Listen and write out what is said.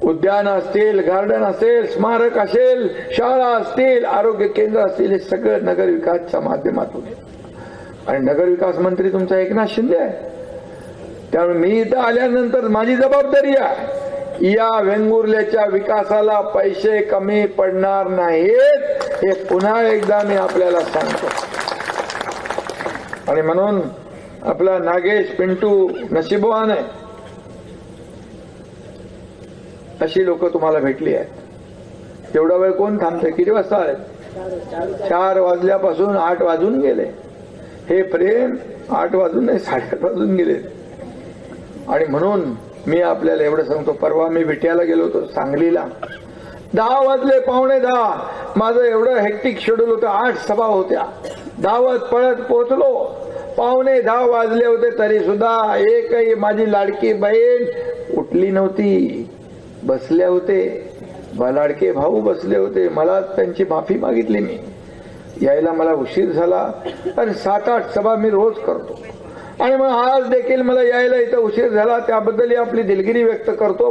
उद्यान असतील, गार्डन असेल, स्मारक असेल, शाळा असतील, आरोग्य केंद्र असतील, हे सगळं नगर विकासच्या माध्यमातून आहे. आणि नगर विकास मंत्री तुमचा एकनाथ शिंदे आहे. त्यामुळे मी इथं आल्यानंतर माझी जबाबदारी आहे, या वेंगुर्ल्याच्या विकासाला पैसे कमी पडणार नाहीत, हे पुन्हा एकदा मी आपल्याला सांगतो. आणि म्हणून आपला नागेश पिंटू नशीबवान आहे, अशी लोक तुम्हाला भेटली आहेत. एवढा वेळ कोण थांबते? किती वाजता आले? 4 वाजल्यापासून 8 वाजून गेले. हे प्रेम 8 वाजून नाही, 8:30 वाजून गेले. आणि म्हणून मी आपल्याला एवढं सांगतो, परवा मी विट्याला गेलो होतो सांगलीला, 10 वाजले, 9:45. माझं एवढं हेक्टिक शेड्यूल होतं, 8 सभा होत्या, धावत पळत पोहोचलो. 9:45 वाजले होते तरी सुद्धा एकही माझी लाडकी बहीण उठली नव्हती, बसले होते. लाडके भाऊ बसले होते. मला त्यांची माफी मागितली. मी यायला मला उशीर झाला, आणि 7-8 सभा मी रोज करतो, आणि मग आज देखील मला यायला इथं उशीर झाला, त्याबद्दल आपली दिलगिरी व्यक्त करतो.